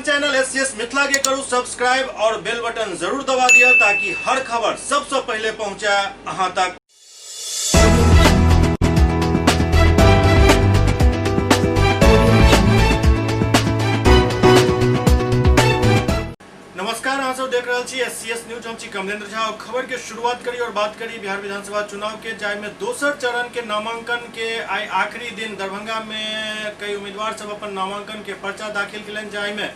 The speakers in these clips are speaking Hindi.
अपन चैनल एससीएस मिथिला के करू सब्सक्राइब और बेल बटन जरूर दबा दिया ताकि हर खबर सबसे पहले पहुंचे अहां तक। नमस्कार, अहाँ सब देख रहे छी एससीएस न्यूज। हम छी कमलेंद्र झा और खबर के शुरुआत करी और बात करी बिहार विधानसभा चुनाव के, जाय में दोसर चरण के नामांकन के आई आखिरी दिन दरभंगा में कई उम्मीदवार सब अपन नामांकन के पर्चा दाखिल कलन, जाय में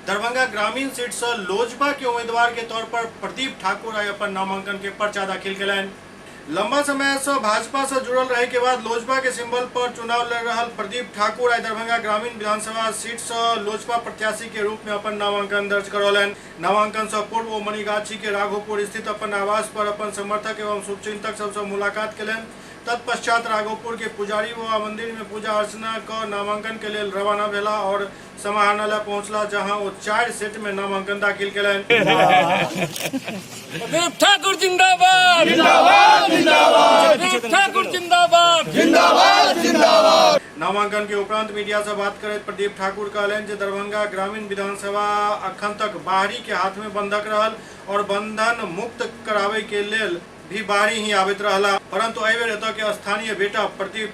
दरभंगा ग्रामीण सीट से लोजपा के उम्मीदवार के तौर पर प्रदीप ठाकुर आई अपन नामांकन के पर्चा दाखिल कलन। लंबा समय से भाजपा से जुड़ल रहे के बाद लोजपा के सिंबल पर चुनाव लड़ रहा प्रदीप ठाकुर आई दरभंगा ग्रामीण विधानसभा सीट से लोजपा प्रत्याशी के रूप में अपन नामांकन दर्ज करौलन। नामांकन से पूर्व वो मणिगाछी के राघोपुर स्थित अपन आवास पर अपन समर्थक एवं शुभचिंतक सबसे मुलाकात कलन। तत्पश्चात राघोपुर के पुजारी व मंदिर में पूजा अर्चना कर नामांकन के लिए रवाना भेला और समाहरणालय पहुंचला, जहां वो 4 सेट में नामांकन दाखिल कलन। प्रदीप ठाकुर जिंदाबाद जिंदाबाद जिंदाबाद, प्रदीप ठाकुर जिंदाबाद जिंदाबाद जिंदाबाद। नामांकन के उपरांत मीडिया से बात करे प्रदीप ठाकुर कहलन जे दरभंगा ग्रामीण विधानसभा अखन तक बाहरी के हाथ में बंधक रहल और बंधन मुक्त करावे के लेल भी बाहरी ही आबित रहला, परंतु एहि बेर एतऽ के स्थानीय बेटा प्रदीप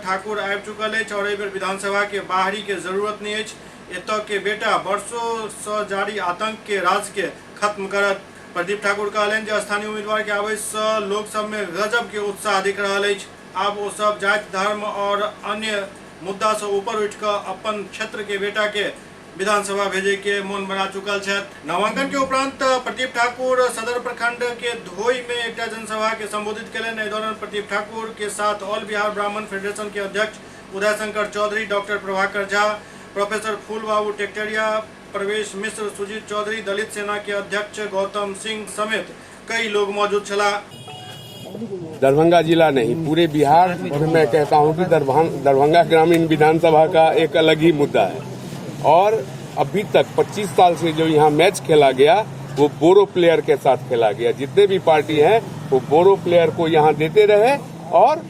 ठाकुर आबि चुकल अछि और एहि बेर विधानसभा के बाहरी के जरूरत नहीं अछि। एतऽ के बेटा वर्षों से जारी आतंक के राज के खत्म करत। प्रदीप ठाकुर कहलन जे स्थानीय उम्मीदवार के आबै से लोक सब में गजब के उत्साह दिख रहल अछि। आब वो सब जाति धर्म और अन्य मुद्दा से ऊपर उठ कर अपन क्षेत्र के बेटा के विधानसभा भेजे के मन बना चुकल है। नामांकन के उपरांत प्रदीप ठाकुर सदर प्रखंड के धोई में एक जनसभा के संबोधित कलन। एहि दौरान प्रदीप ठाकुर के साथ ऑल बिहार ब्राह्मण फेडरेशन के अध्यक्ष उदय शंकर चौधरी, डॉक्टर प्रभाकर झा, प्रोफेसर फूल बाबू टेक्टेरिया, प्रवेश मिश्र, सुजीत चौधरी, दलित सेना के अध्यक्ष गौतम सिंह समेत कई लोग मौजूद छला। दरभंगा जिला नहीं, पूरे बिहार और मैं कहता हूं कि दरभंगा ग्रामीण विधानसभा का एक अलग ही मुद्दा है। और अभी तक 25 साल से जो यहाँ मैच खेला गया वो बोरो प्लेयर के साथ खेला गया। जितने भी पार्टी हैं वो बोरो प्लेयर को यहाँ देते रहे और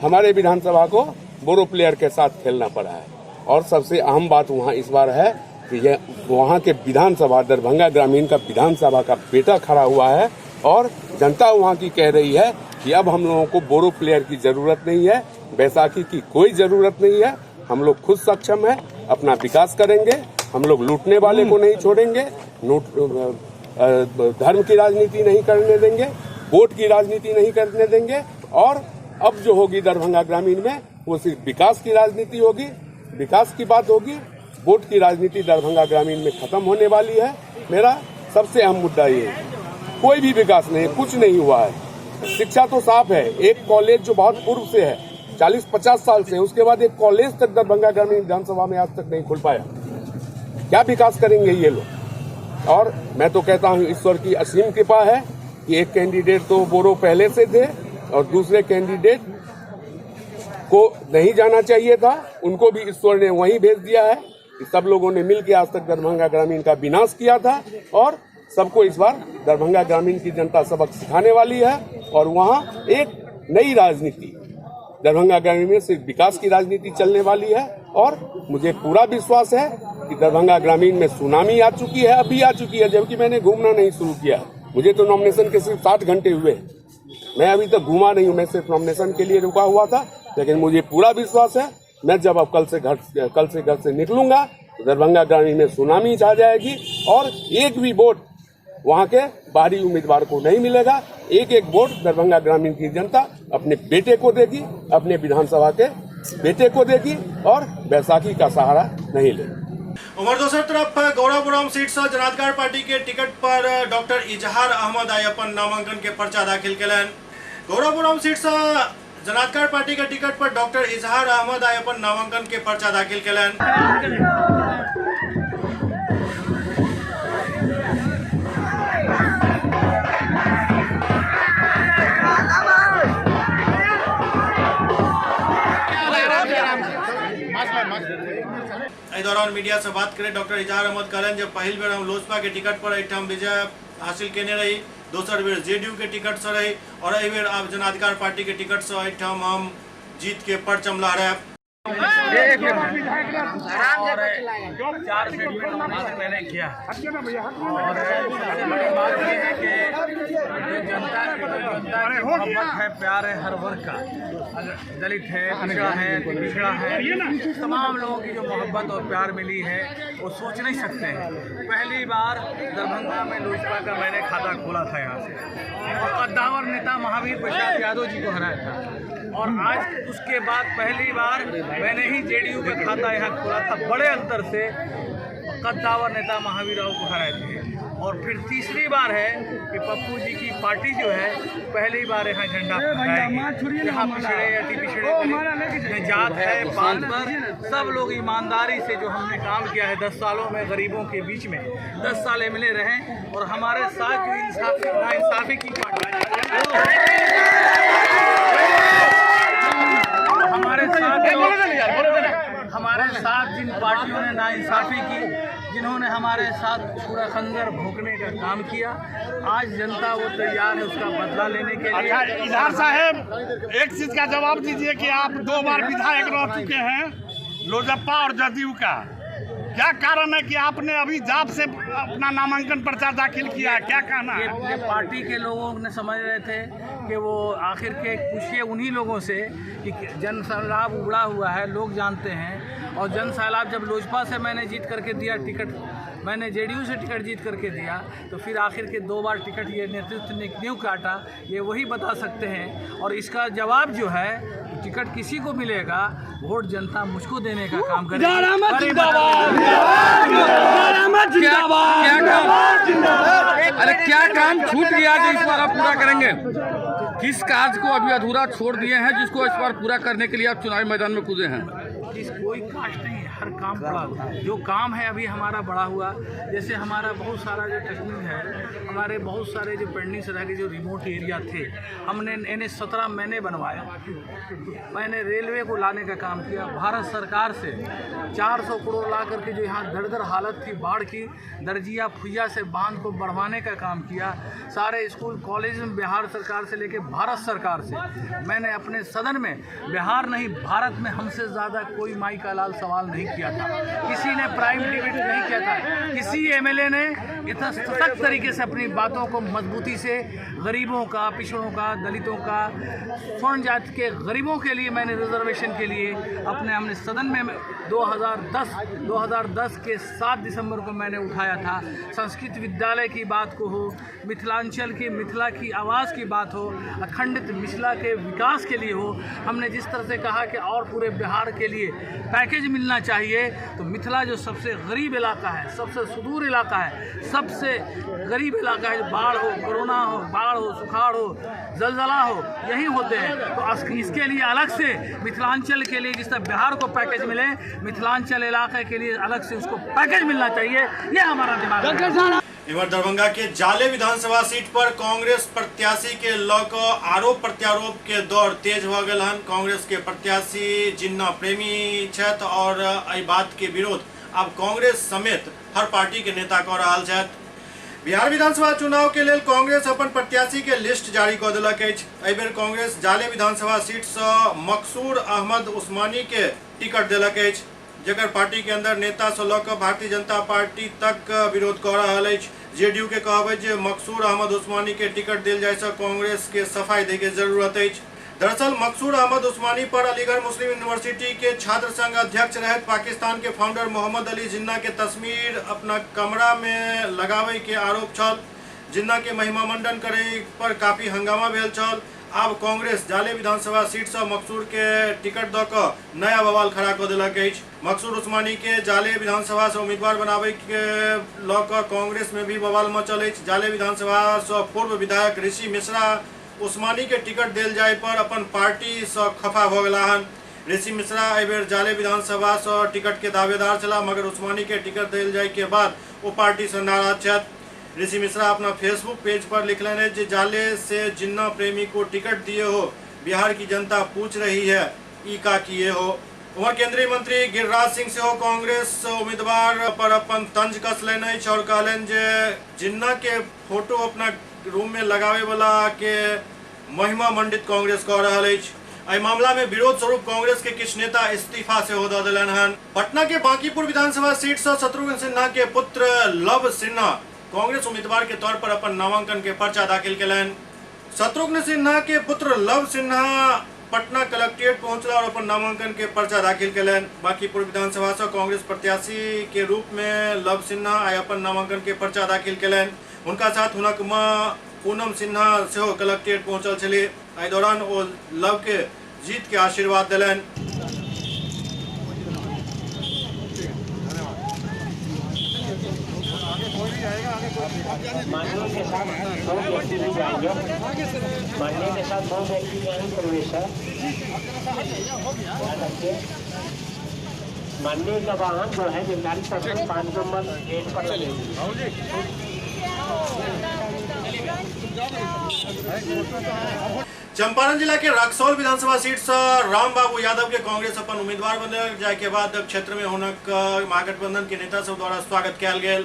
हमारे विधानसभा को बोरो प्लेयर के साथ खेलना पड़ा है। और सबसे अहम बात वहाँ इस बार है कि यह वहाँ के विधानसभा दरभंगा ग्रामीण का विधानसभा का बेटा खड़ा हुआ है और जनता वहाँ की कह रही है कि अब हम लोगों को बोरो प्लेयर की जरूरत नहीं है, बैसाखी की कोई जरूरत नहीं है। हम लोग खुद सक्षम है, अपना विकास करेंगे। हम लोग लूटने वाले को नहीं छोड़ेंगे, धर्म की राजनीति नहीं करने देंगे, वोट की राजनीति नहीं करने देंगे। और अब जो होगी दरभंगा ग्रामीण में वो सिर्फ विकास की राजनीति होगी, विकास की बात होगी। वोट की राजनीति दरभंगा ग्रामीण में खत्म होने वाली है। मेरा सबसे अहम मुद्दा ये है, कोई भी विकास नहीं, कुछ नहीं हुआ है। शिक्षा तो साफ है, एक कॉलेज जो बहुत पूर्व से है 40-50 साल से, उसके बाद एक कॉलेज तक दरभंगा ग्रामीण विधानसभा में आज तक नहीं खुल पाया। क्या विकास करेंगे ये लोग? और मैं तो कहता हूँ ईश्वर की असीम कृपा है कि एक कैंडिडेट तो बोरो पहले से थे और दूसरे कैंडिडेट को नहीं जाना चाहिए था, उनको भी ईश्वर ने वहीं भेज दिया है। सब लोगों ने मिलकर आज तक दरभंगा ग्रामीण का विनाश किया था और सबको इस बार दरभंगा ग्रामीण की जनता सबक सिखाने वाली है। और वहाँ एक नई राजनीति दरभंगा ग्रामीण में सिर्फ विकास की राजनीति चलने वाली है। और मुझे पूरा विश्वास है कि दरभंगा ग्रामीण में सुनामी आ चुकी है, अभी आ चुकी है, जबकि मैंने घूमना नहीं शुरू किया। मुझे तो नॉमिनेशन के सिर्फ 60 घंटे हुए, मैं अभी तक घूमा नहीं हूँ, मैं सिर्फ नॉमिनेशन के लिए रुका हुआ था। लेकिन मुझे पूरा विश्वास है मैं जब अब कल से घर से निकलूंगा तो दरभंगा ग्रामीण में सुनामी छा जाएगी और एक भी वोट वहाँ के बाहरी उम्मीदवार को नहीं मिलेगा। एक एक वोट दरभंगा ग्रामीण की जनता अपने बेटे को देगी, अपने विधानसभा के बेटे को देगी और बैसाखी का सहारा नहीं लेगी। उमर दोसर तरफ गौरापुरम सीट से जनाधिकार पार्टी के टिकट पर डॉक्टर इजहार अहमद आई अपन नामांकन के पर्चा दाखिल कलन। गौरापुरम सीट से जनाधिकार पार्टी के टिकट पर डॉक्टर इजहार अहमद आई अपन नामांकन के पर्चा दाखिल कलन। इस दौरान मीडिया से बात करें डॉक्टर इजहार अहमद कहलन जब पहल बेर हम लोजपा के टिकट पर एठाम विजय हासिल केने रही, दोसर बेर जेडीयू के टिकट से रही और एहि बेर आब जनाधिकार पार्टी के टिकट से एठाम हम जीत के परचम लहराएब। और 4 सेगमेंट मैंने किया और सबसे बड़ी बात यह है कि जो जनता की मोहब्बत है, प्यार है हर वर्ग का, दलित है, पिछड़ा है, तमाम लोगों की जो मोहब्बत और प्यार मिली है वो सोच नहीं सकते हैं। पहली बार दरभंगा में लोजपा का मैंने खाता खोला था यहाँ से और कद्दावर नेता महावीर प्रसाद यादव जी को हराया था, और आज उसके बाद पहली बार मैंने ही जेडीयू का खाता यहाँ खोला था बड़े अंतर से, कद्दावर नेता महावीर राव को हराए थे। और फिर तीसरी बार है कि पप्पू जी की पार्टी जो है पहली बार यहाँ झंडा फहराएगी। यहाँ पिछड़े अति पिछड़े जात है पात पर सब लोग ईमानदारी से जो हमने काम किया है 10 सालों में गरीबों के बीच में 10 साल एमएलए रहे, और हमारे साथ जो नाइंसाफी की पार्टी हमारे साथ जिन पार्टियों ने नाइंसाफी की, जिन्होंने हमारे साथ पूरा खंजर भोंकने का काम किया, आज जनता वो तैयार है उसका बदला लेने के लिए। अच्छा इजहार साहब, एक चीज का जवाब दीजिए कि आप 2 बार विधायक रह चुके हैं लोजपा और जदयू का, क्या कारण है कि आपने अभी जाप से अपना नामांकन पर्चा दाखिल किया है, क्या कहना है? ये पार्टी के लोगों ने समझ रहे थे कि वो आखिर के पूछिए उन्हीं लोगों से कि जन सैलाब उबड़ा हुआ है, लोग जानते हैं। और जन सैलाब जब लोजपा से मैंने जीत करके दिया टिकट, मैंने जेडीयू से टिकट जीत करके दिया, तो फिर आखिर के 2 बार टिकट ये नेतृत्व ने क्यों काटा, ये वही बता सकते हैं। और इसका जवाब जो है, टिकट किसी को मिलेगा, वोट जनता मुझको देने का काम करेगी। अरे क्या काम छूट गया जो इस बार आप पूरा करेंगे? किस कार्य को अभी अधूरा छोड़ दिए हैं जिसको इस बार पूरा करने के लिए आप चुनावी मैदान में कूदे हैं? कोई कास्ट नहीं है, हर काम बड़ा हुआ है। जो काम है अभी हमारा बड़ा हुआ, जैसे हमारा बहुत सारा जो टेक्निक है, हमारे बहुत सारे जो पेंडिंग से रह गए जो रिमोट एरिया थे, हमने NH-17 मैंने बनवाया। मैंने रेलवे को लाने का काम किया, भारत सरकार से 400 करोड़ ला करके जो यहाँ दरदर हालत थी बाढ़ की, दर्जिया फुइया से बांध को बढ़वाने का काम किया। सारे स्कूल कॉलेज में बिहार सरकार से लेके भारत सरकार से मैंने अपने सदन में, बिहार नहीं भारत में हमसे ज़्यादा कोई माई का लाल सवाल नहीं किया था, किसी ने प्राइम डिबेट नहीं किया था, किसी एमएलए ने इतना सख्त तरीके से अपनी बातों को मजबूती से गरीबों का, पिछड़ों का, दलितों का, स्वर्ण जाति के गरीबों के लिए मैंने रिजर्वेशन के लिए हमने सदन में 2010 के 7 दिसंबर को मैंने उठाया था। संस्कृत विद्यालय की बात को हो, मिथिलांचल की मिथिला की आवाज़ की बात हो, अखंडित मिथिला के विकास के लिए हो, हमने जिस तरह से कहा कि और पूरे बिहार के लिए पैकेज मिलना चाहिए, तो मिथिला जो सबसे गरीब इलाका है, सबसे सुदूर इलाका है, सबसे गरीब इलाका है, बाढ़ हो, कोरोना हो, बाढ़ हो, सुखाड़ हो, जलजला हो, यही होते हैं। तो इसके लिए अलग से मिथिलांचल के लिए जिस तरह बिहार को पैकेज मिले, मिथिलांचल इलाके के लिए अलग से उसको पैकेज मिलना चाहिए, ये हमारा दिमाग है। इधर दरभंगा के जाले विधानसभा सीट पर कांग्रेस प्रत्याशी के लौक आरोप प्रत्यारोप के दौर तेज भ गल हन। कांग्रेस के प्रत्याशी जिन्ना प्रेमी छथि और एहि बात के विरोध अब कांग्रेस समेत हर पार्टी के नेता कऽ रहल छथि। बिहार विधानसभा चुनाव के लेल कांग्रेस अपन प्रत्याशी के लिस्ट जारी कऽ देलक अछि। एहि बेर कांग्रेस जाले विधानसभा सीट से मकसूर अहमद उस्मानी के टिकट देलक अछि, जकर पार्टी के अंदर नेता से लऽ कऽ भारतीय जनता पार्टी तक विरोध कऽ रहल अछि। जेडीयू के कहबै जे मकसूर अहमद उस्मानी के टिकट देल जाय से कांग्रेस के सफाई दै के जरूरत अछि। दरअसल मकसूर अहमद उस्मानी पर अलीगढ़ मुस्लिम यूनिवर्सिटी के छात्र संघ अध्यक्ष रहत पाकिस्तान के फाउंडर मोहम्मद अली जिन्ना के तस्वीर अपना कमरा में लगावे के आरोप छल। जिन्ना के महिमा मंडन करे पर काफी हंगामा भेल छल। अब कांग्रेस जाले विधानसभा सीट से मकसूर के टिकट द क नया बवाल खड़ा कर देलक अछि। मकसूर उस्मानी के जाले विधानसभा से उम्मीदवार बनावे के ल क कांग्रेस में भी बवाल मचल अछि। जाले विधानसभा से पूर्व विधायक ऋषि मिश्रा उस्मानी के टिकट देल जाय पर अपन पार्टी से खफा भ गेला हन। ऋषि मिश्रा एहि बेर जाले विधानसभा से टिकट के दावेदार छला, मगर उस्मानी के टिकट देल जाय के बाद वो पार्टी से नाराज छथि। ऋषि मिश्रा अपना फेसबुक पेज पर लिखलन है, जाले से जिन्ना प्रेमी को टिकट दिए हो, बिहार की जनता पूछ रही है ई का किए हो। वहाँ केंद्रीय मंत्री गिरिराज सिंह से हो कांग्रेस उम्मीदवार पर अपन तंज कसलन और कहलन जे जिन्ना के फोटो अपना रूम में लगावे वाला के महिमा मंडित कांग्रेस कह रहल अछि। एहि मामला में विरोध स्वरूप कांग्रेस के किछ नेता इस्तीफा से दऽ देलनि हन। पटना के बांकीपुर विधानसभा सीट से शत्रुघ्न सिन्हा के पुत्र लव सिन्हा कांग्रेस उम्मीदवार के तौर पर अपन नामांकन के पर्चा दाखिल केलनि। शत्रुघ्न सिन्हा के पुत्र लव सिन्हा पटना कलेक्ट्रेट पहुंचला और अपन नामांकन के पर्चा दाखिल केलनि। बांकीपुर विधानसभा से कांग्रेस प्रत्याशी के रूप में लव सिन्हा आइ अपन नामांकन के पर्चा दाखिल केलनि। हुनका साथ हुनक मां पूनम सिन्हा सेहो कलेक्ट्रेट पहुंचल छली। एहि दौरान ओ लव के जीत के आशीर्वाद दिलनि। माननीय के साथ दो व्यक्ति भी जाएंगे। माननीय के साथ दो व्यक्ति जाएंगे प्रवेश है। माननीय का वाहन जो है निर्धारित 5 नंबर गेट पर लगेगी। चंपारण जिला के रक्सौल विधानसभा सीट से राम बाबू यादव के कांग्रेस अपन उम्मीदवार बनल जाय के बाद क्षेत्र में हुनक महागठबंधन के नेता सब द्वारा स्वागत कयल गेल।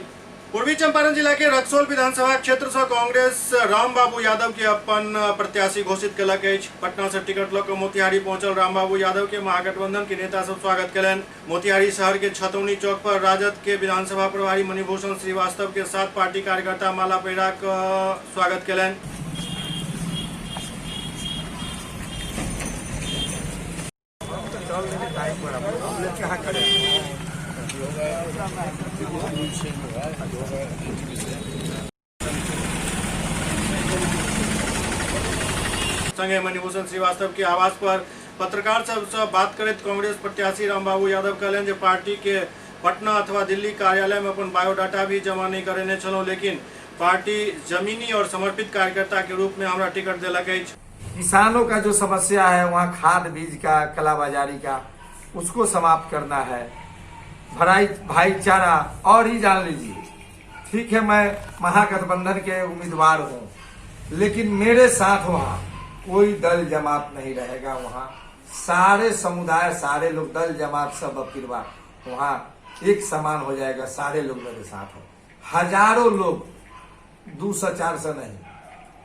पूर्वी चंपारण जिला के रक्सौल विधानसभा क्षेत्र से कांग्रेस राम बाबू यादव के अपन प्रत्याशी घोषित कलक अछि। पटना से टिकट लऽ कऽ मोतिहारी पहुंचल राम बाबू यादव के महागठबंधन के नेता सब स्वागत कयलनि। मोतिहारी शहर के छतौनी चौक पर राजद के विधानसभा प्रभारी मणिभूषण श्रीवास्तव के साथ पार्टी कार्यकर्ता माला पहिरा कऽ स्वागत कयलनि। संगे मणिभूषण श्रीवास्तव के आवास पर पत्रकार सब से बात करते कांग्रेस प्रत्याशी राम बाबू यादव कहलनि जे पार्टी के पटना अथवा दिल्ली कार्यालय में अपन बायोडाटा भी जमा नहीं करेने छलहुं, लेकिन पार्टी जमीनी और समर्पित कार्यकर्ता के रूप में हमरा टिकट दिलक अछि। किसानों का जो समस्या है वहाँ खाद बीज का कालाबाजारी का उसको समाप्त करना है। भाईचारा और ही जान लीजिए, ठीक है मैं महागठबंधन के उम्मीदवार हूँ, लेकिन मेरे साथ वहाँ कोई दल जमात नहीं रहेगा। वहाँ सारे समुदाय सारे लोग दल जमात सब अफिरवा वहाँ एक समान हो जाएगा। सारे लोग मेरे साथ हैं। हजारों लोग 200-400 नहीं,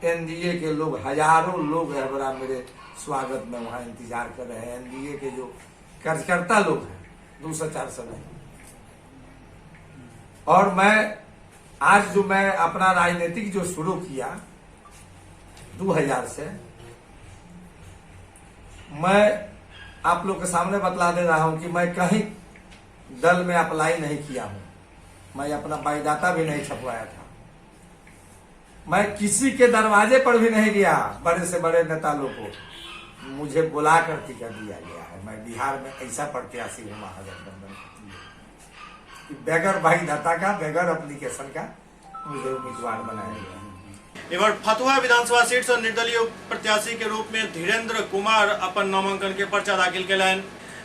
एनडीए के लोग हजारों लोग है बड़ा मेरे स्वागत में वहाँ इंतजार कर रहे हैं। एनडीए के जो कार्यकर्ता लोग हैं 200-400 नहीं। और मैं आज जो मैं अपना राजनीतिक जो शुरू किया 2000 से, मैं आप लोग के सामने बतला दे रहा हूं कि मैं कहीं दल में अप्लाई नहीं किया हूं। मैं अपना बायोडाटा भी नहीं छपवाया था। मैं किसी के दरवाजे पर भी नहीं गया। बड़े से बड़े नेता लोग को मुझे बुलाकर टिकट दिया गया है। मैं बिहार में ऐसा प्रत्याशी हूँ महागठबंधन कि बगैर बायोडाटा का बगैर एप्लीकेशन का मुझे उम्मीदवार बनाया गया है। इधर फतुहा विधानसभा सीट से निर्दलीय प्रत्याशी के रूप में धीरेन्द्र कुमार अपन नामांकन के पर्चा दाखिल केलनि।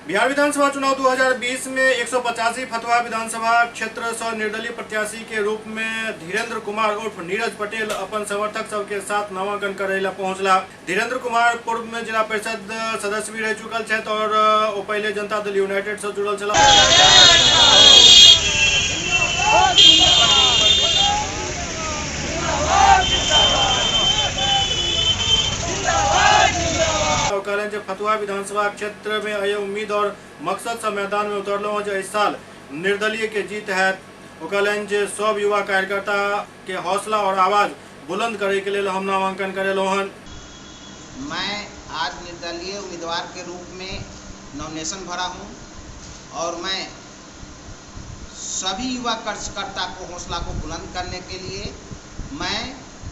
बिहार विधानसभा चुनाव 2020 में 185 फतुहा विधानसभा क्षेत्र से निर्दलीय प्रत्याशी के रूप में धीरेन्द्र कुमार उर्फ नीरज पटेल अपन समर्थक सब के साथ नामांकन करे ला पहुंचला। धीरेन्द्र कुमार पूर्व में जिला परिषद सदस्य भी रह चुकल छथि और ओ पहले जनता दल यूनाइटेड से जुड़ल छला। कहलन जे फतुहा विधानसभा क्षेत्र में अय उम्मीद और मकसद से मैदान में उतरलो जे इस साल निर्दलीय के जीत है। कहलन जे सब युवा कार्यकर्ता के हौसला और आवाज बुलंद करे के लिए हम नामांकन करेलो हन। मैं आज निर्दलीय उम्मीदवार के रूप में नॉमिनेशन भरा हूं और मैं सभी युवा कार्यकर्ता को हौसला को बुलंद करने के लिए मैं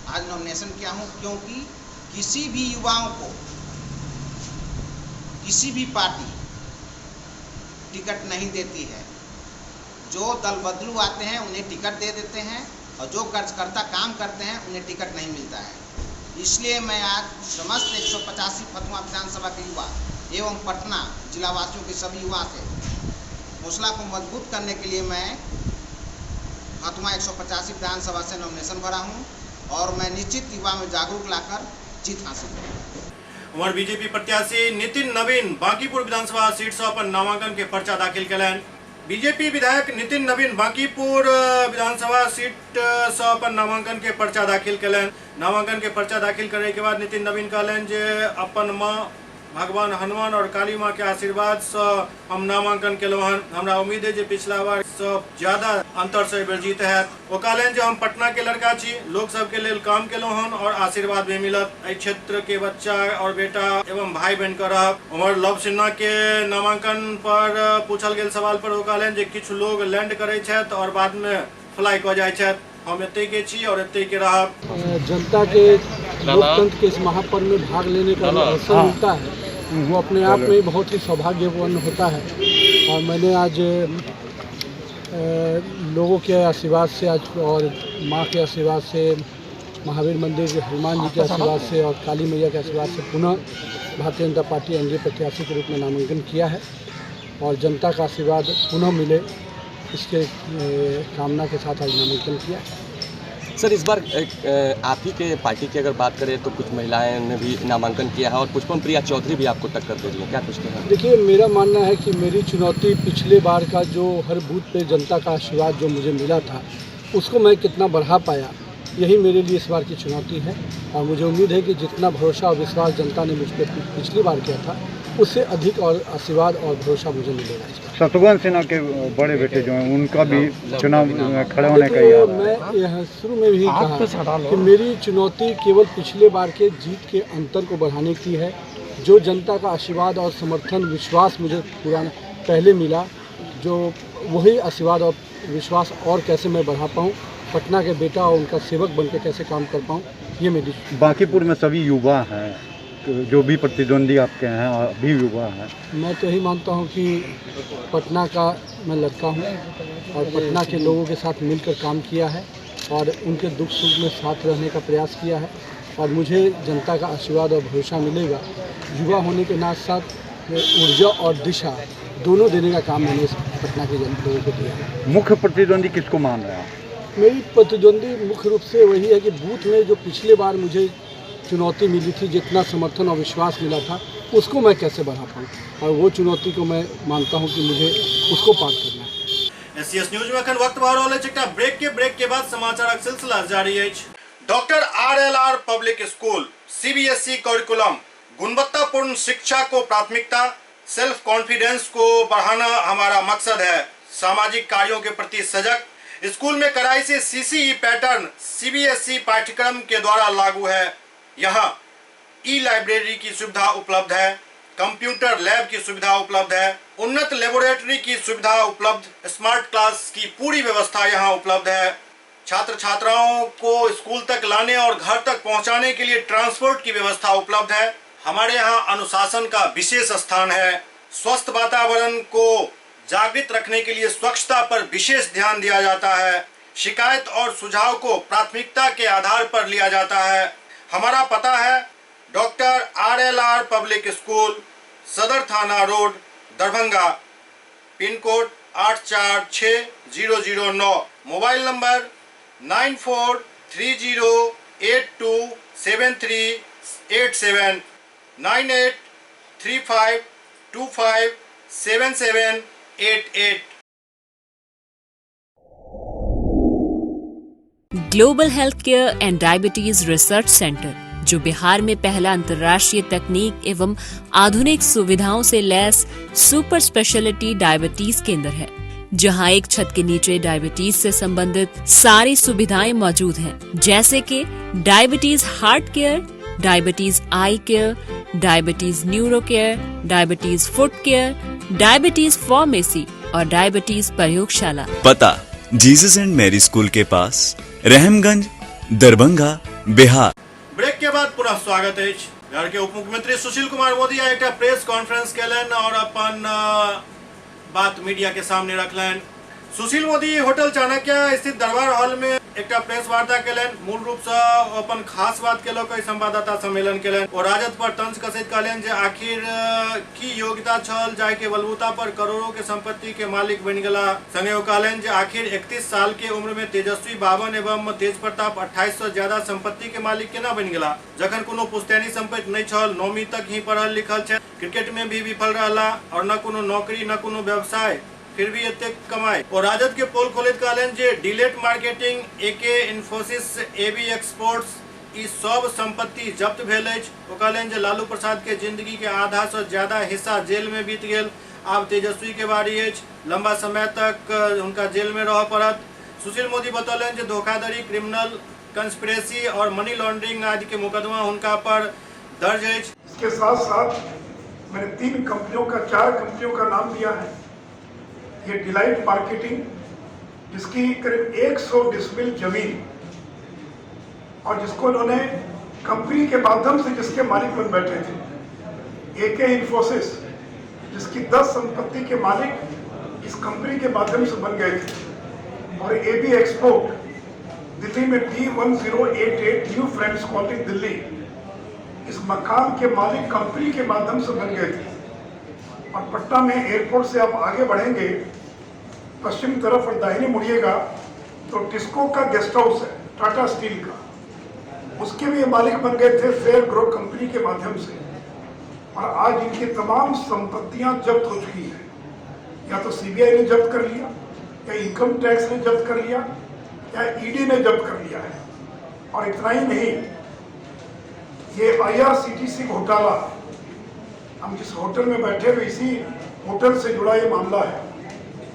आज नॉमिनेशन किया हूं, क्योंकि किसी भी युवाओं को किसी भी पार्टी टिकट नहीं देती है। जो दल बदलू आते हैं उन्हें टिकट दे देते हैं और जो कार्यकर्ता काम करते हैं उन्हें टिकट नहीं मिलता है। इसलिए मैं आज समस्त 185 फतुहा विधानसभा के युवा एवं पटना जिला वासियों के सभी युवा से हौसला को मजबूत करने के लिए मैं फतुहा 185 विधानसभा से नॉमिनेशन भरा हूँ और मैं निश्चित युवा में जागरूक लाकर जीत हासिल करूँगा। हमारे बीजेपी प्रत्याशी नितिन नवीन बांकीपुर विधानसभा सीट से अपन नामांकन के पर्चा दाखिल कयलनि। बीजेपी विधायक नितिन नवीन बांकीपुर विधानसभा सीट से अपन नामांकन के पर्चा दाखिल कयलनि। नामांकन के पर्चा दाखिल करे के बाद नितिन नवीन कहलनि जे अपन मां भगवान हनुमान और काली माँ के आशीर्वाद से हम नामांकन केलहुँ हन। हमरा उम्मीद है जे पिछला बार सब ज्यादा अंतर से बेर जीत है। वो कहलन जे हम पटना के लड़का छी, लोग सब के लेल काम केलहुँ हन और आशीर्वाद भी मिलत। एहि क्षेत्र के बच्चा और बेटा एवं भाई बहन के रहब। उमर लव सिन्हा के नामांकन पर पूछल गेल सवाल पर वो कहलन जे किछु लोग लैंड करे छथि और बाद में फ्लाई क जाय छथि। हम एते के छी और एते के रहब। जनता के लोकतंत्र के इस महापर्व में भाग लेने का अवसर मिलता है, वो अपने आप में बहुत ही सौभाग्यपूर्ण होता है। और मैंने आज लोगों के आशीर्वाद से आज और माँ के आशीर्वाद से, महावीर मंदिर के हनुमान जी के आशीर्वाद से और काली मैया के आशीर्वाद से पुनः भारतीय जनता पार्टी एनडीए प्रत्याशी के रूप में नामांकन किया है। और जनता का आशीर्वाद पुनः मिले इसके कामना के साथ आज नामांकन किया। सर, इस बार आप ही के पार्टी की अगर बात करें तो कुछ महिलाएं ने भी नामांकन किया है और पुष्पम प्रिया चौधरी भी आपको टक्कर दे रही है, क्या कुछ कहें? देखिए, मेरा मानना है कि मेरी चुनौती पिछले बार का जो हर बूथ पे जनता का आशीर्वाद जो मुझे मिला था उसको मैं कितना बढ़ा पाया, यही मेरे लिए इस बार की चुनौती है। और मुझे उम्मीद है कि जितना भरोसा और विश्वास जनता ने मुझ पर पिछली बार किया था उससे अधिक और आशीर्वाद और भरोसा मुझे मिलेगा इस बार। शत्रुघ्न सिन्हा के बड़े बेटे जो हैं उनका भी चुनाव खड़े होने का मैं यह शुरू में भी कहा कि मेरी चुनौती केवल पिछले बार के जीत के अंतर को बढ़ाने की है। जो जनता का आशीर्वाद और समर्थन विश्वास मुझे पुराना पहले मिला, जो वही आशीर्वाद और विश्वास और कैसे मैं बढ़ा पाऊँ, पटना के बेटा और उनका सेवक बनकर कैसे काम कर पाऊँ, ये मेरी। बांकीपुर में सभी युवा हैं, जो भी प्रतिद्वंदी आपके हैं अभी युवा हैं। मैं तो यही मानता हूँ कि पटना का मैं लड़का हूँ और पटना के लोगों के साथ मिलकर काम किया है और उनके दुख सुख में साथ रहने का प्रयास किया है। और मुझे जनता का आशीर्वाद और भरोसा मिलेगा। युवा होने के साथ साथ ऊर्जा और दिशा दोनों देने का काम मैंने पटना के लोगों को दिया है। मुख्य प्रतिद्वंदी किसको मान रहे हैं? मेरी प्रतिद्वंदी मुख्य रूप से वही है कि बूथ में जो पिछले बार मुझे चुनौती मिली थी, जितना समर्थन और विश्वास मिला था, उसको मैं कैसे बढ़ा पाऊँ, और वो चुनौती को मैं मानता हूँ कि मुझे उसको पार करना है। एससीएस न्यूज में अखन वक्त भर रहल छै ब्रेक के बाद समाचारक सिलसिला जारी अछि। Doctor RLR public school CBSE curriculum गुणवत्तापूर्ण शिक्षा को प्राथमिकता, सेल्फ कॉन्फिडेंस को बढ़ाना हमारा मकसद है। सामाजिक कार्यों के प्रति सजग। स्कूल में कड़ाई से CCE पैटर्न CBSE पाठ्यक्रम के द्वारा लागू है। यहाँ लाइब्रेरी की सुविधा उपलब्ध है, कंप्यूटर लैब की सुविधा उपलब्ध है, उन्नत लेबोरेटरी की सुविधा उपलब्ध, स्मार्ट क्लास की पूरी व्यवस्था यहाँ उपलब्ध है। छात्र छात्राओं को स्कूल तक लाने और घर तक पहुँचाने के लिए ट्रांसपोर्ट की व्यवस्था उपलब्ध है। हमारे यहाँ अनुशासन का विशेष स्थान है। स्वस्थ वातावरण को जागृत रखने के लिए स्वच्छता पर विशेष ध्यान दिया जाता है। शिकायत और सुझाव को प्राथमिकता के आधार पर लिया जाता है। हमारा पता है डॉक्टर RLR पब्लिक स्कूल, सदर थाना road, Darbhanga, pin code 846009, mobile number 9430827387, 9835257788। Global health care and diabetes research centre, जो बिहार में पहला अंतर्राष्ट्रीय तकनीक एवं आधुनिक सुविधाओं से लैस सुपर स्पेशलिटी डायबिटीज केंद्र है, जहां एक छत के नीचे डायबिटीज से संबंधित सारी सुविधाएं मौजूद हैं, जैसे कि diabetes heart care, diabetes eye care, diabetes neuro care, diabetes foot care, diabetes pharmacy और डायबिटीज प्रयोगशाला। पता जीसस एंड मैरी स्कूल के पास, रहमगंज, दरभंगा, बिहार। ब्रेक के बाद पुनः स्वागत है। बिहार के उप मुख्यमंत्री सुशील कुमार मोदी एक प्रेस कॉन्फ्रेंस केलन और अपन बात मीडिया के सामने रखलन। सुशील मोदी होटल चाणक्य स्थित दरबार हॉल में एक प्रेस वार्ता केलन। मूल रूप से अपन खास बात केलक, संवाददाता सम्मेलन केलन और राजद पर तंज कसैत कहलन जे आखिर की योग्यता छल जाय के बलबूता पर करोड़ों के संपत्ति के मालिक बन गेला। संगे कहलन जे आखिर 31 साल के उम्र में तेजस्वी 52 एवं तेज प्रताप 28 से ज्यादा संपत्ति के मालिक केना बन गेला, जखन कोनो पुश्तैनी संपत्ति नहीं छल, 9वीं तक ही पढ़ल लिखल छै, क्रिकेट में भी विफल रहला और न कोनो नौकरी न कोनो व्यवसाय, फिर भी एते कमाई। और राजद के पोल खोलित कहलन जे डिलेट marketing, AK Infosys, AB exports, ई सब संपत्ति जब्त भेल अछि। ओ कहलनि जे लालू प्रसाद के जिंदगी के आधा से ज्यादा हिस्सा जेल में बीत गेल। आब तेजस्वी के बारी अछि, लंबा समय तक उनका जेल में रह पड़त। सुशील मोदी बतौलनि जे धोखाधड़ी, क्रिमिनल कंस्पिरेसी और मनी लॉन्ड्रिंग आदि के मुकदमा उनका पर दर्ज है। इसके साथ साथ मैंने 4 कंपनियों का नाम दिया है। ये डिलाइट मार्केटिंग, जिसकी करीब 100 डिसमिल जमीन और जिसको उन्होंने कंपनी के माध्यम से जिसके मालिक बन बैठे थे। AK इन्फोसिस, जिसकी 10 संपत्ति के मालिक इस कंपनी के माध्यम से बन गए थे। और AB एक्सपोर्ट, दिल्ली में D1088 new friends colony Delhi, इस मकान के मालिक कंपनी के माध्यम से बन गए थे। और पटना में एयरपोर्ट से आप आगे बढ़ेंगे पश्चिम तरफ और दाहिने मुड़िएगा तो टिस्को का गेस्ट हाउस है, टाटा स्टील का, उसके भी मालिक बन गए थे फेयर ग्रो कंपनी के माध्यम से। और आज इनकी तमाम संपत्तियां जब्त हो चुकी है। या तो CBI ने जब्त कर लिया, या इनकम टैक्स ने जब्त कर लिया, या ED ने जब्त कर लिया है। और इतना ही नहीं, ये IRCTC घोटाला, हम जिस होटल में बैठे हुए इसी होटल से जुड़ा ये मामला है।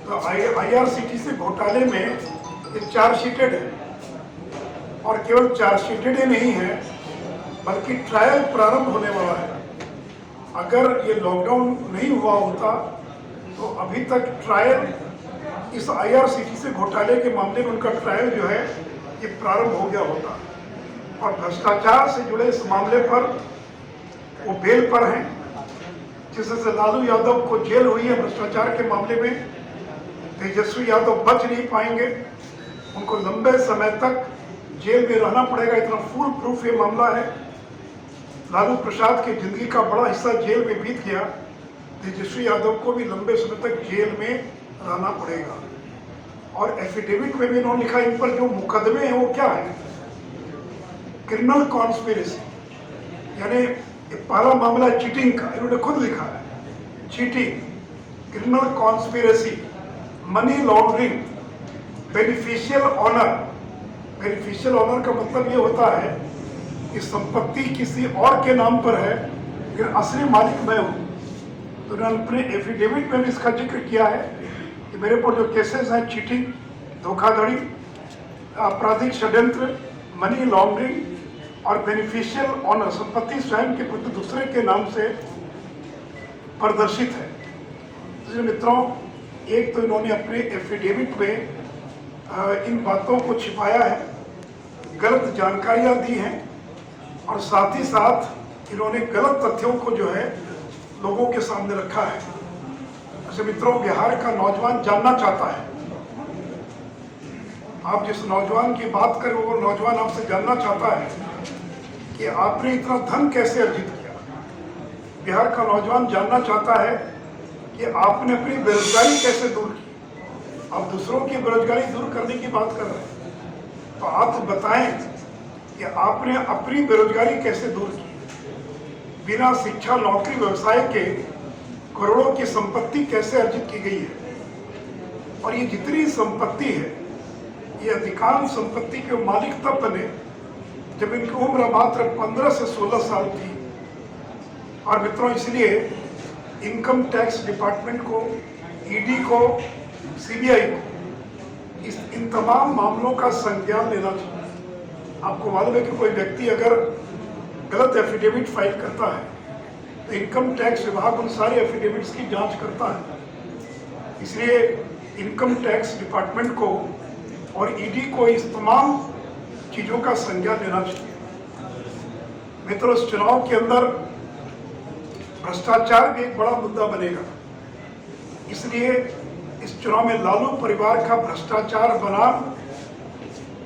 तो IRCTC घोटाले में ये चार्जशीटेड है। और केवल चार्जशीटेड ही नहीं है, बल्कि ट्रायल प्रारंभ होने वाला है। अगर ये लॉकडाउन नहीं हुआ होता तो अभी तक ट्रायल, इस IRCTC घोटाले के मामले में उनका ट्रायल जो है ये प्रारंभ हो गया होता। और भ्रष्टाचार से जुड़े इस मामले पर वो बेल पर हैं, जिससे लालू यादव को जेल हुई है भ्रष्टाचार के मामले में। तेजस्वी यादव बच नहीं पाएंगे, उनको लंबे समय तक जेल में रहना पड़ेगा। इतना फुल प्रूफ ये मामला है। लालू प्रसाद की जिंदगी का बड़ा हिस्सा जेल में बीत गया, तेजस्वी यादव को भी लंबे समय तक जेल में रहना पड़ेगा। और एफिडेविट में भी इन्होंने लिखा, इन पर जो मुकदमे हैं वो क्या है, क्रिमिनल कॉन्स्पिरेसी, यानी पहला मामला चीटिंग का, इन्होंने खुद लिखा है, cheating, criminal conspiracy, money laundering, beneficial owner. Beneficial owner का मतलब ये होता है कि संपत्ति किसी और के नाम पर है लेकिन असली मालिक मैं हूँ। तो उन्होंने अपने एफिडेविट में भी इसका जिक्र किया है कि मेरे पर जो केसेस हैं, चीटिंग, धोखाधड़ी, आपराधिक षड्यंत्र, मनी लॉन्ड्रिंग और बेनिफिशियल ऑनर, संपत्ति स्वयं के प्रति दूसरे के नाम से प्रदर्शित है। तो मित्रों, एक तो इन्होंने अपने एफिडेविट में इन बातों को छिपाया है, गलत जानकारियां दी हैं, और साथ ही साथ इन्होंने गलत तथ्यों को जो है लोगों के सामने रखा है। ऐसे मित्रों, बिहार का नौजवान जानना चाहता है, आप जिस नौजवान की बात करें वो नौजवान आपसे जानना चाहता है कि आपने इतना धन कैसे अर्जित किया। बिहार का नौजवान जानना चाहता है कि आपने अपनी बेरोजगारी कैसे दूर की। आप दूसरों की बेरोजगारी दूर करने की बात कर रहे हैं, तो आप बताएं कि आपने अपनी बेरोजगारी कैसे दूर की। बिना शिक्षा, नौकरी, व्यवसाय के करोड़ों की संपत्ति कैसे अर्जित की गई है। और ये जितनी संपत्ति है, ये अधिकांश संपत्ति के मालिक तब बने जब इनकी उम्र मात्र 15 से 16 साल थी। और मित्रों, इसलिए इनकम टैक्स डिपार्टमेंट को, ED को, CBI को इन तमाम मामलों का संज्ञान लेना चाहिए। आपको मालूम है कि कोई व्यक्ति अगर गलत एफिडेविट फाइल करता है तो इनकम टैक्स विभाग उन सारे एफिडेविट्स की जांच करता है। इसलिए इनकम टैक्स डिपार्टमेंट को और ED को इस तमाम चीज़ों का संज्ञान लेना चाहिए। मित्रों, इस चुनाव के अंदर भ्रष्टाचार भी एक बड़ा मुद्दा बनेगा। इसलिए इस चुनाव में लालू परिवार का भ्रष्टाचार बनाम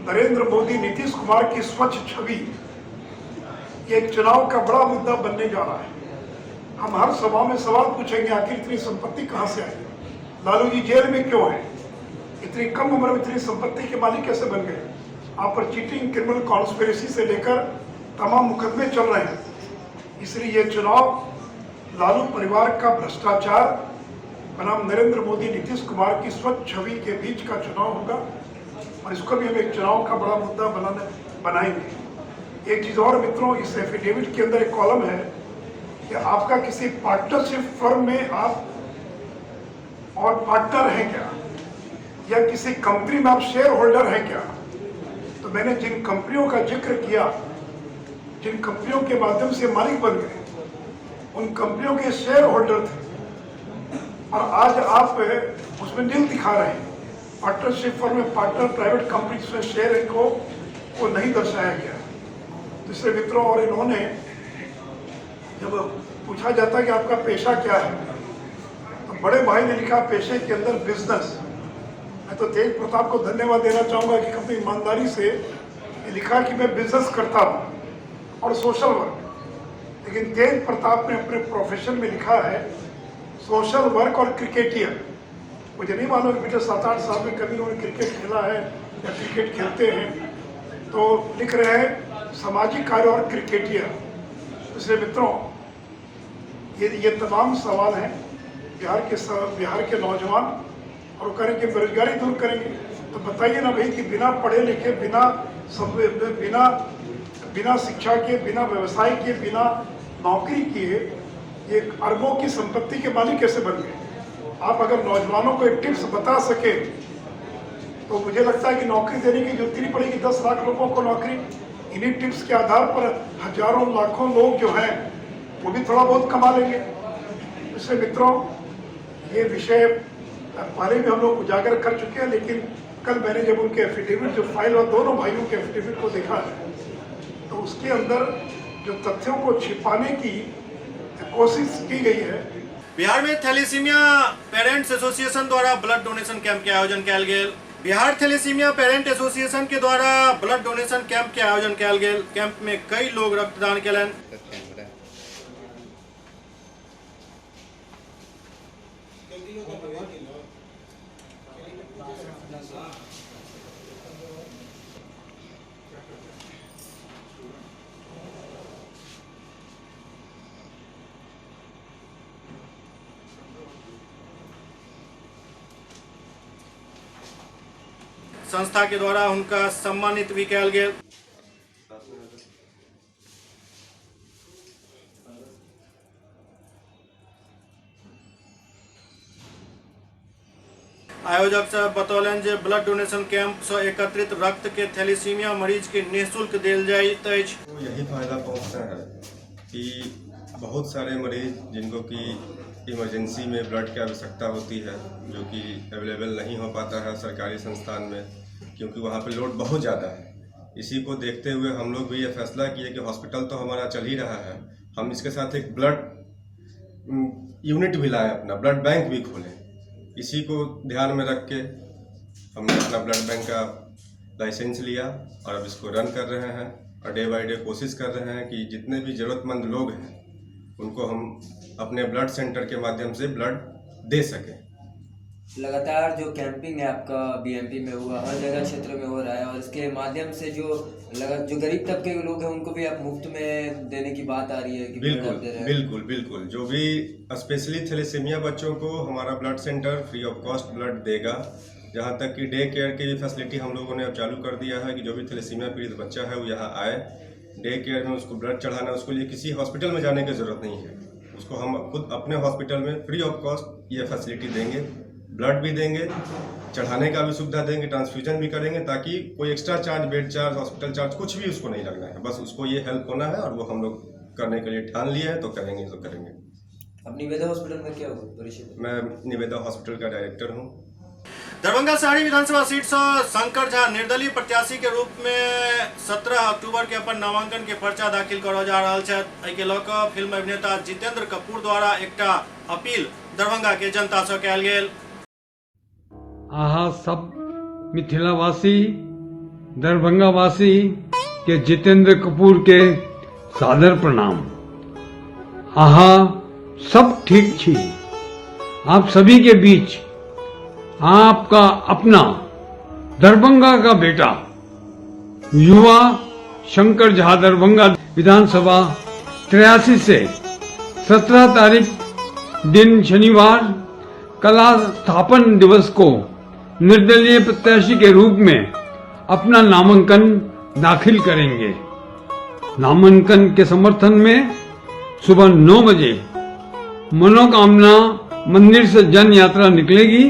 नरेंद्र मोदी, नीतीश कुमार की स्वच्छ छवि, ये एक चुनाव का बड़ा मुद्दा बनने जा रहा है। हम हर सभा में सवाल पूछेंगे, आखिर इतनी संपत्ति कहां से आई, लालू जी जेल में क्यों है, इतनी कम उम्र में इतनी संपत्ति के मालिक कैसे बन गए। आप पर चीटिंग, क्रिमिनल कॉन्स्पिरेसी से लेकर तमाम मुकदमे चल रहे हैं। इसलिए ये चुनाव लालू परिवार का भ्रष्टाचार बनाम नरेंद्र मोदी, नीतीश कुमार की स्वच्छ छवि के बीच का चुनाव होगा, और इसको भी हम एक चुनाव का बड़ा मुद्दा बनाएंगे। एक चीज और मित्रों, इस एफिडेविट के अंदर एक कॉलम है कि आपका किसी पार्टनरशिप फर्म में आप और पार्टनर हैं क्या, या किसी कंपनी में आप शेयर होल्डर हैं क्या। तो मैंने जिन कंपनियों का जिक्र किया, जिन कंपनियों के माध्यम से मालिक बन गए, उन कंपनियों के शेयर होल्डर थे, और आज आप उसमें नील दिखा रहे हैं। पार्टनरशिप फर्म में पार्टनर प्राइवेट कंपनी में शेयर को नहीं दर्शाया गया। दूसरे मित्रों, और इन्होंने जब पूछा जाता है कि आपका पेशा क्या है, तो बड़े भाई ने लिखा पेशे के अंदर बिजनेस। मैं तो तेज प्रताप को धन्यवाद देना चाहूंगा कि अपनी ईमानदारी से लिखा कि मैं बिजनेस करता हूं और सोशल वर्क। लेकिन तेज प्रताप ने अपने प्रोफेशन में लिखा है सोशल वर्क और क्रिकेटियर। मुझे नहीं मालूम कि बेटे 7-8 साल में कभी उन्होंने क्रिकेट खेला है या क्रिकेट खेलते हैं, तो लिख रहे हैं सामाजिक कार्य और क्रिकेटियर। इसलिए मित्रों, ये तमाम सवाल हैं बिहार के नौजवान, और वो करेंगे बेरोजगारी दूर करेंगे। तो बताइए ना भाई कि बिना पढ़े लिखे, बिना शिक्षा के, बिना व्यवसाय के, बिना नौकरी किए ये अरबों की संपत्ति के मालिक कैसे बन गए। आप अगर नौजवानों को एक टिप्स बता सके तो मुझे लगता है कि नौकरी देने की जरूरत नहीं पड़ेगी। 10 लाख लोगों को नौकरी, इन्हीं टिप्स के आधार पर हजारों लाखों लोग जो हैं वो भी थोड़ा बहुत कमा लेंगे। इसलिए मित्रों, ये विषय पहले भी हम लोग उजागर कर चुके हैं, लेकिन कल मैंने जब उनके एफिडेविट जो फाइल और दोनों भाइयों के एफिडेविट को देखा है, तो उसके अंदर जो तथ्यों को छिपाने की कोशिश की गई है। बिहार में थैलेसीमिया पेरेंट्स एसोसिएशन द्वारा ब्लड डोनेशन कैंप के आयोजन कयल गेल। बिहार थैलेसीमिया पेरेंट एसोसिएशन के द्वारा ब्लड डोनेशन कैंप के आयोजन कयल गेल। कैंप में कई लोग रक्तदान कयलनि। संस्था के द्वारा उनका सम्मानित भी कयल गेल। आयोजक सब बतौलन जे ब्लड डोनेशन कैंप से एकत्रित रक्त के थैलेसीमिया मरीज के निःशुल्क देल जाइत अछि। यही फायदा पहुंचता है कि बहुत सारे मरीज जिनको कि इमरजेंसी में ब्लड की आवश्यकता होती है, जो कि अवेलेबल नहीं हो पाता है सरकारी संस्थान में, क्योंकि वहाँ पे लोड बहुत ज़्यादा है। इसी को देखते हुए हम लोग भी ये फैसला किए कि हॉस्पिटल तो हमारा चल ही रहा है, हम इसके साथ एक ब्लड यूनिट भी लाएं, अपना ब्लड बैंक भी खोलें। इसी को ध्यान में रख के हमने अपना ब्लड बैंक का लाइसेंस लिया और अब इसको रन कर रहे हैं, और डे बाय डे कोशिश कर रहे हैं कि जितने भी ज़रूरतमंद लोग हैं उनको हम अपने ब्लड सेंटर के माध्यम से ब्लड दे सकें। लगातार जो कैंपिंग है आपका बीएमपी में हुआ, हर जगह क्षेत्र में हो रहा है, और इसके माध्यम से जो गरीब तबके के लोग हैं उनको भी आप मुफ्त में देने की बात आ रही है कि बिल्कुल। जो भी स्पेशली थैलेसीमिया बच्चों को हमारा blood centre free of cost blood देगा। जहाँ तक कि डे केयर की भी फैसिलिटी हम लोगों ने अब चालू कर दिया है कि जो भी थैलेसीमिया पीड़ित बच्चा है वो यहाँ आए, डे केयर में उसको ब्लड चढ़ाना, उसके लिए किसी हॉस्पिटल में जाने की ज़रूरत नहीं है। उसको हम खुद अपने हॉस्पिटल में फ्री ऑफ कॉस्ट ये फैसिलिटी देंगे, ब्लड भी देंगे, चढ़ाने का भी सुविधा देंगे, ट्रांसफ्यूजन भी करेंगे, ताकि कोई extra charge, bed charge, hospital charge कुछ भी उसको नहीं लगना है। बस उसको ये हेल्प होना है, और वो हम लोग करने के लिए ठान लिए हैं, तो करेंगे तो करेंगे। अब निवेदा हॉस्पिटल में क्या हुआ? मैं निवेदा हॉस्पिटल का डायरेक्टर हूँ। दरभंगा शहरी विधानसभा सीट से शंकर झा निर्दलीय प्रत्याशी के रूप में 17 अक्टूबर के अपन नामांकन के पर्चा दाखिल करल जा रहा है। एहि के लऽ कऽ फिल्म अभिनेता जितेंद्र कपूर द्वारा एकटा अपील दरभंगा के जनता से कयल गेल। अहाँ सब मिथिलावासी, दरभंगावासी के जितेंद्र कपूर के सादर प्रणाम। अहाँ सब ठीक छी। आप सभी के बीच आपका अपना दरभंगा का बेटा युवा शंकर झा दरभंगा विधानसभा 83 से 17 तारीख दिन शनिवार कला स्थापन दिवस को निर्दलीय प्रत्याशी के रूप में अपना नामांकन दाखिल करेंगे। नामांकन के समर्थन में सुबह 9 बजे मनोकामना मंदिर से जन यात्रा निकलेगी,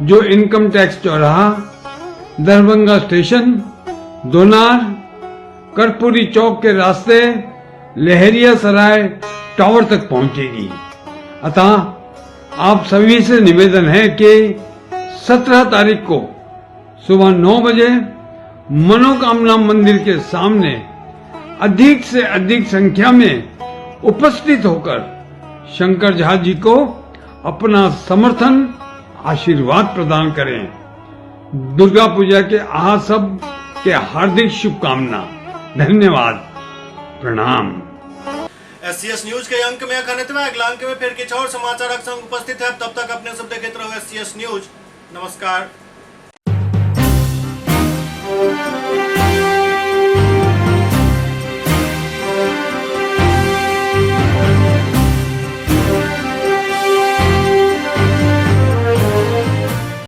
जो इनकम टैक्स चौराहा, दरभंगा स्टेशन, दोनार, कर्पूरी चौक के रास्ते लहरिया सराय टावर तक पहुंचेगी। अतः आप सभी से निवेदन है कि 17 तारीख को सुबह 9 बजे मनोकामना मंदिर के सामने अधिक से अधिक संख्या में उपस्थित होकर शंकर झा जी को अपना समर्थन, आशीर्वाद प्रदान करें। दुर्गा पूजा के आप सब के हार्दिक शुभकामना। धन्यवाद, प्रणाम। SCS न्यूज के अंक में अखनित में अगला अंक में फिर कुछ और समाचार संग उपस्थित है। तब तक अपने सब देखते रहो SCS न्यूज। नमस्कार।